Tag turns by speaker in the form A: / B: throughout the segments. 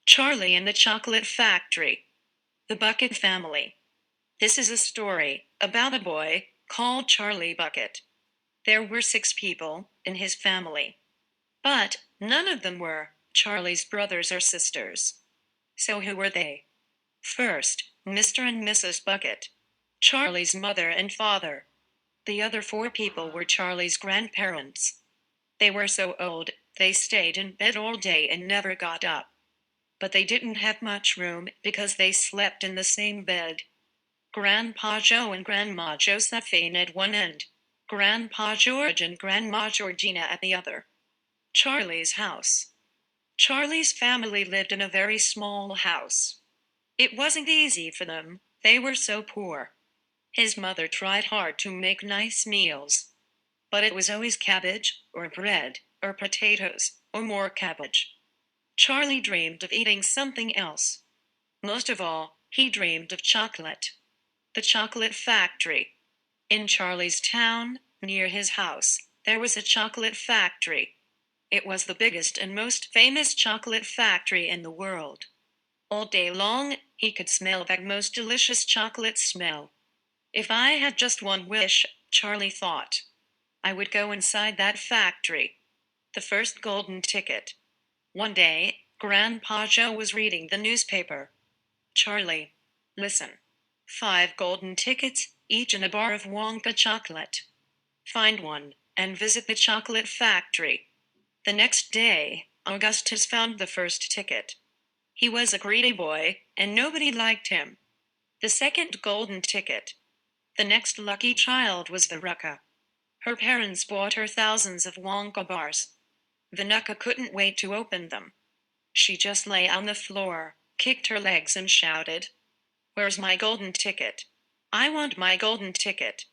A: Charlie and the Chocolate Factory. The Bucket Family. This is a story about a boy called Charlie Bucket. There were 6 people in his family, but none of them were Charlie's brothers or sisters. So who were they? First, Mr. and Mrs. Bucket, Charlie's mother and father. The other 4 people were Charlie's grandparents. They were so old, they stayed in bed all day and never got up. But they didn't have much room because they slept in the same bed. Grandpa Joe and Grandma Josephine at one end, Grandpa George and Grandma Georgina at the other. Charlie's house. Charlie's family lived in a very small house. It wasn't easy for them, they were so poor. His mother tried hard to make nice meals, but it was always cabbage, or bread, or potatoes, or more cabbage. Charlie dreamed of eating something else. Most of all, he dreamed of chocolate. The chocolate factory. In Charlie's town, near his house, there was a chocolate factory. It was the biggest and most famous chocolate factory in the world. All day long, he could smell that most delicious chocolate smell. If I had just one wish, Charlie thought, I would go inside that factory. The first golden ticket. One day, Grandpa Joe was reading the newspaper. Charlie, listen. 5 golden tickets, each in a bar of Wonka chocolate. Find one, and visit the chocolate factory. The next day, Augustus found the first ticket. He was a greedy boy, and nobody liked him. The second golden ticket. The next lucky child was Veruca. Her parents bought her thousands of Wonka bars. Veruca couldn't wait to open them. She just lay on the floor, kicked her legs and shouted, Where's my golden ticket? I want my golden ticket.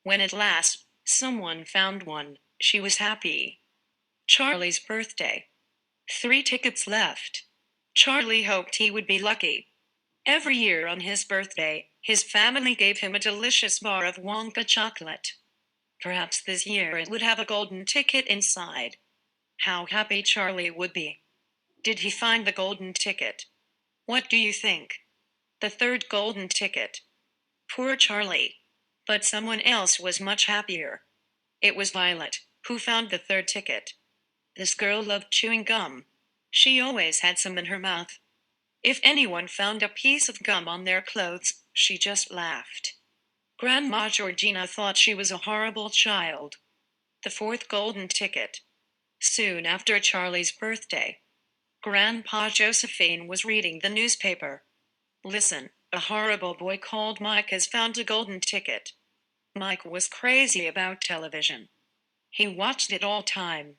A: When at last, someone found one, she was happy. Charlie's birthday. 3 tickets left. Charlie hoped he would be lucky. Every year on his birthday, his family gave him a delicious bar of Wonka chocolate. Perhaps this year it would have a golden ticket inside. How happy Charlie would be. Did he find the golden ticket? What do you think? The third golden ticket. Poor Charlie. But someone else was much happier. It was Violet, who found the third ticket. This girl loved chewing gum. She always had some in her mouth. If anyone found a piece of gum on their clothes, she just laughed. Grandma Georgina thought she was a horrible child. The fourth golden ticket. Soon after Charlie's birthday, Grandpa Josephine was reading the newspaper. Listen, a horrible boy called Mike has found a golden ticket. Mike was crazy about television. He watched it all time.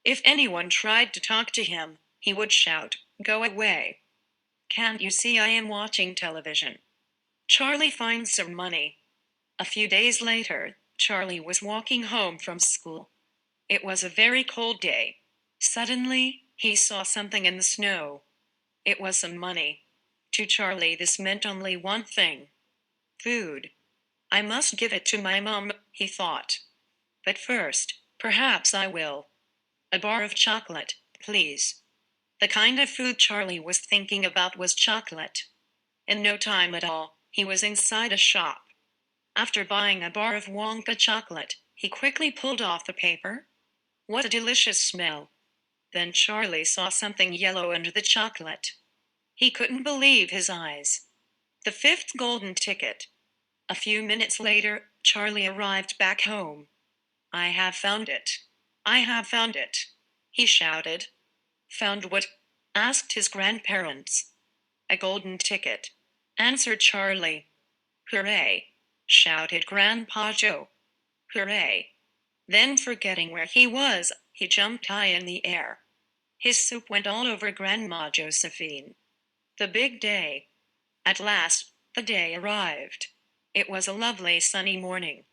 A: If anyone tried to talk to him, he would shout, Go away. Can't you see I am watching television? Charlie finds some money. A few days later, Charlie was walking home from school. It was a very cold day. Suddenly, he saw something in the snow. It was some money. To Charlie, this meant only one thing. Food. I must give it to my mom, he thought. But first, perhaps I will. A bar of chocolate, please. The kind of food Charlie was thinking about was chocolate. In no time at all, he was inside a shop. After buying a bar of Wonka chocolate, he quickly pulled off the paper. What a delicious smell. Then Charlie saw something yellow under the chocolate. He couldn't believe his eyes. The fifth golden ticket. A few minutes later, Charlie arrived back home. I have found it. I have found it, he shouted. Found what? Asked his grandparents. A golden ticket, answered Charlie. Hooray, shouted Grandpa Joe. Hooray. Then forgetting where he was, he jumped high in the air. His soup went all over Grandma Josephine. The big day. At last, the day arrived. It was a lovely sunny morning.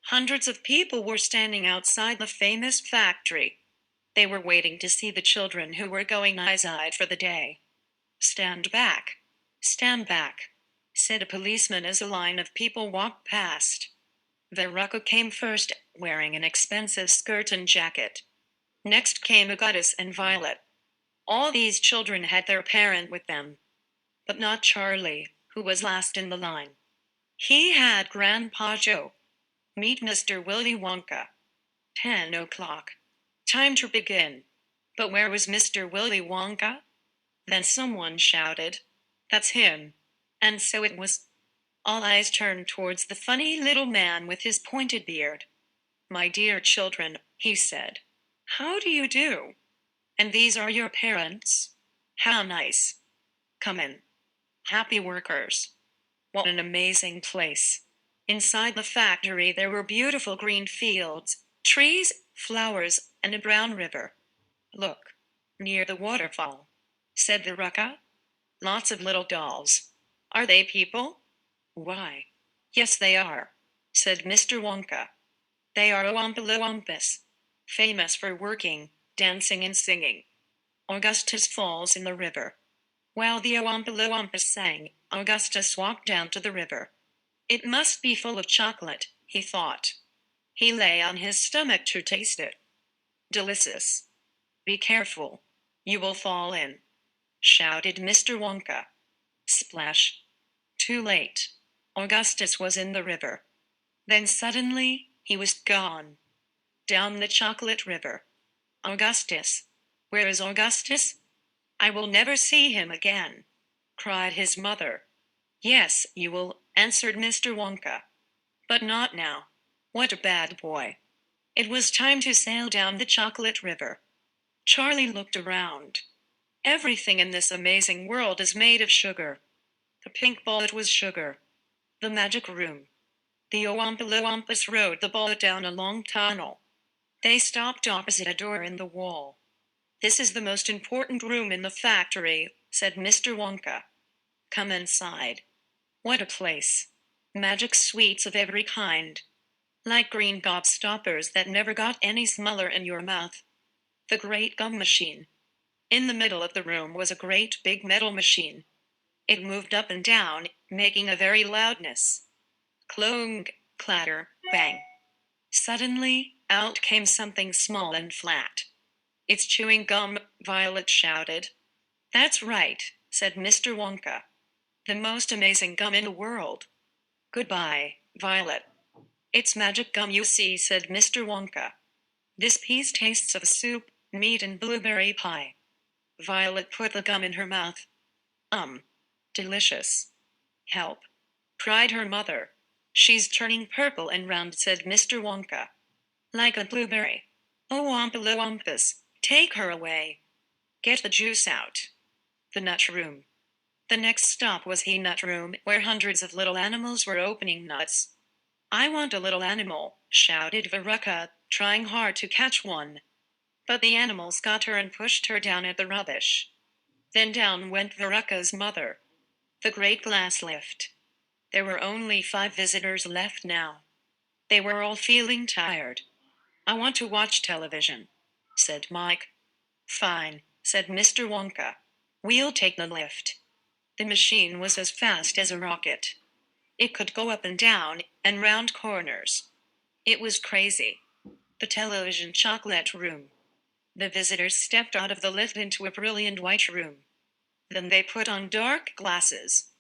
A: Hundreds of people were standing outside the famous factory. They were waiting to see the children who were going outside for the day. Stand back, said a policeman as a line of people walked past. Veruca came first, wearing an expensive skirt and jacket. Next came Augustus and Violet. All these children had their parent with them, but not Charlie, who was last in the line. He had Grandpa Joe. Meet Mr. Willy Wonka. 10 o'clock. Time to begin. But where was Mr. Willy Wonka? Then someone shouted, "That's him." And so it was. All eyes turned towards the funny little man with his pointed beard. "My dear children," he said. "How do you do? And these are your parents? How nice. Come in. Happy workers. What an amazing place." Inside the factory there were beautiful green fields, trees, flowers, and a brown river. "Look, near the waterfall," said Veruca. "Lots of little dolls. Are they people?" "Why, yes they are," said Mr. Wonka. "They are Oompa-Loompas, famous for working, dancing and singing. Augustus falls in the river." While the Oompa-Loompas sang, Augustus walked down to the river. It must be full of chocolate, he thought. He lay on his stomach to taste it. Delicious. "Be careful. You will fall in," shouted Mr. Wonka. Splash. Too late. Augustus was in the river. Then suddenly, he was gone. Down the chocolate river. "Augustus. Where is Augustus? I will never see him again," cried his mother. "Yes, you will," answered Mr. Wonka. "But not now. What a bad boy." It was time to sail down the chocolate river. Charlie looked around. Everything in this amazing world is made of sugar. The pink bullet was sugar. The magic room. The Oompa-Loompas rode the bullet down a long tunnel. They stopped opposite a door in the wall. "This is the most important room in the factory," said Mr. Wonka. "Come inside. What a place. Magic sweets of every kind. Like green gobstoppers that never got any smaller in your mouth. The great gum machine." In the middle of the room was a great big metal machine. It moved up and down, making a very loudness. Clong, clatter, bang. Suddenly, out came something small and flat. "It's chewing gum," Violet shouted. "That's right," said Mr. Wonka. "The most amazing gum in the world." "Goodbye, Violet." "It's magic gum, you see," said Mr. Wonka. "This piece tastes of soup, meat and blueberry pie." Violet put the gum in her mouth. Delicious." "Help!" cried her mother. "She's turning purple and round," said Mr. Wonka. "Like a blueberry. Oh, Oompa-Loompas, take her away. Get the juice out." The nut room. The next stop was the nut room, where hundreds of little animals were opening nuts. "I want a little animal," shouted Veruca, trying hard to catch one. But the animals got her and pushed her down at the rubbish. Then down went Veruca's mother. The great glass lift. There were only 5 visitors left now. They were all feeling tired. "I want to watch television," said Mike. "Fine," said Mr. Wonka. "We'll take the lift." The machine was as fast as a rocket. It could go up and down, and round corners. It was crazy. The television chocolate room. The visitors stepped out of the lift into a brilliant white room. Then they put on dark glasses.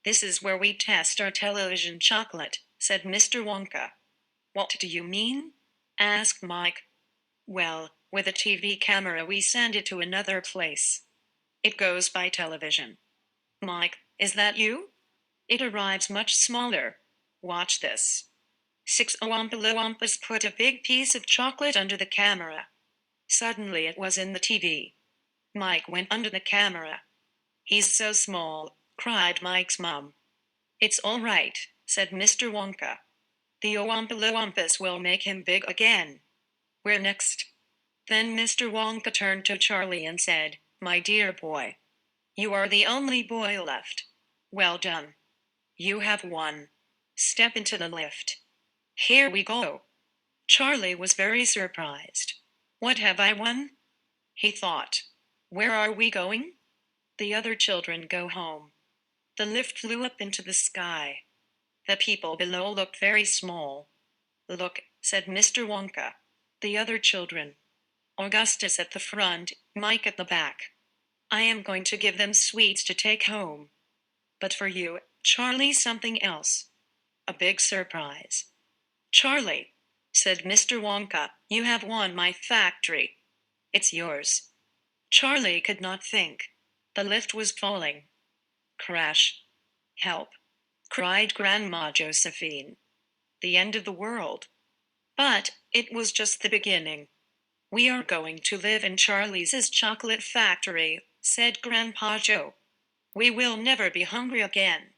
A: "This is where we test our television chocolate," said Mr. Wonka. "What do you mean?" asked Mike. "Well, with a TV camera we send it to another place. It goes by television." "Mike, is that you? It arrives much smaller. Watch this." 6 Oompa-Loompas put a big piece of chocolate under the camera. Suddenly it was in the TV. Mike went under the camera. "He's so small," cried Mike's mom. "It's all right," said Mr. Wonka. "The Oompa-Loompas will make him big again. We're next." Then Mr. Wonka turned to Charlie and said, "My dear boy. You are the only boy left. Well done. You have won. Step into the lift." "Here we go." Charlie was very surprised. "What have I won?" he thought. "Where are we going?" The other children go home. The lift flew up into the sky. The people below looked very small. "Look," said Mr. Wonka. The other children. Augustus at the front, Mike at the back. I am going to give them sweets to take home. But for you, Charlie, something else. A big surprise. Charlie, said Mr. Wonka, you have won my factory. It's yours. Charlie could not think. The lift was falling. Crash. Help, cried Grandma Josephine. The end of the world. But it was just the beginning. We are going to live in Charlie's chocolate factory, said Grandpa Joe. We will never be hungry again.